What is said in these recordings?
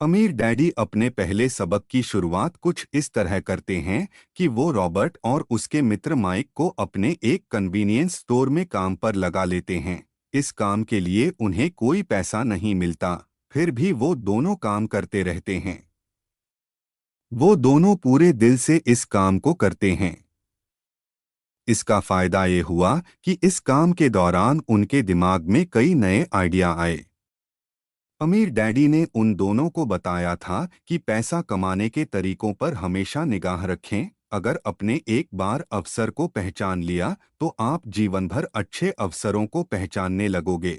अमीर डैडी अपने पहले सबक की शुरुआत कुछ इस तरह करते हैं कि वो रॉबर्ट और उसके मित्र माइक को अपने एक कन्वीनियंस स्टोर में काम पर लगा लेते हैं। इस काम के लिए उन्हें कोई पैसा नहीं मिलता, फिर भी वो दोनों काम करते रहते हैं। वो दोनों पूरे दिल से इस काम को करते हैं। इसका फायदा ये हुआ कि इस काम के दौरान उनके दिमाग में कई नए आइडिया आए। अमीर डैडी ने उन दोनों को बताया था कि पैसा कमाने के तरीकों पर हमेशा निगाह रखें। अगर अपने एक बार अवसर को पहचान लिया तो आप जीवन भर अच्छे अवसरों को पहचानने लगोगे।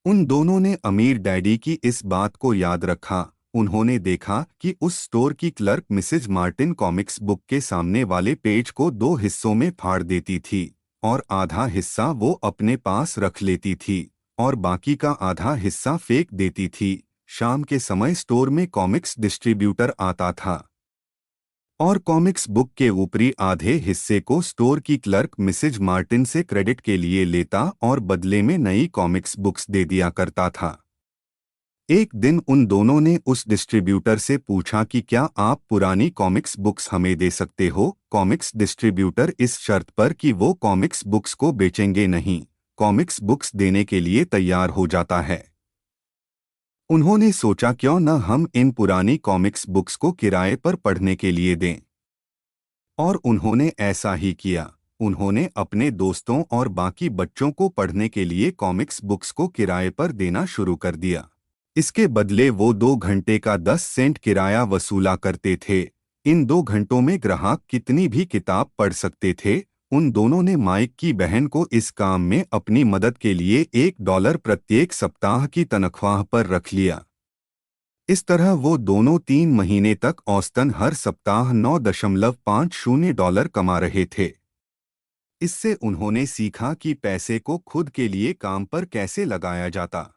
उन दोनों ने अमीर डैडी की इस बात को याद रखा। उन्होंने देखा कि उस स्टोर की clerk Mrs Martin comics book के सामने वाले पेज को दो हिस्सों में फाड़ देती थी और आधा हिस्सा वो अपने पास रख लेती थी और बाकी का आधा हिस्सा फेंक देती थी। शाम के समय स्टोर में कॉमिक्स डिस्ट्रीब्यूटर आता था और कॉमिक्स बुक के ऊपरी आधे हिस्से को स्टोर की क्लर्क मिसेज मार्टिन से क्रेडिट के लिए लेता और बदले में नई कॉमिक्स बुक्स दे दिया करता था। एक दिन उन दोनों ने उस डिस्ट्रीब्यूटर से पूछा कि क्या आप पुरानी कॉमिक्स बुक्स हमें दे सकते हो। कॉमिक्स डिस्ट्रीब्यूटर इस शर्त पर कि वो कॉमिक्स बुक्स को बेचेंगे नहीं, कॉमिक्स बुक्स देने के लिए तैयार हो जाता है। उन्होंने सोचा क्यों न हम इन पुरानी कॉमिक्स बुक्स को किराए पर पढ़ने के लिए दें, और उन्होंने ऐसा ही किया। उन्होंने अपने दोस्तों और बाकी बच्चों को पढ़ने के लिए कॉमिक्स बुक्स को किराए पर देना शुरू कर दिया। इसके बदले वो 2 घंटे का 10 सेंट किराया वसूला करते थे। इन 2 घंटों में ग्राहक कितनी भी किताब पढ़ सकते थे। उन दोनों ने माइक की बहन को इस काम में अपनी मदद के लिए $1 प्रत्येक सप्ताह की तनख्वाह पर रख लिया। इस तरह वो दोनों 3 महीने तक औसतन हर सप्ताह $9.50 कमा रहे थे। इससे उन्होंने सीखा कि पैसे को खुद के लिए काम पर कैसे लगाया जाता।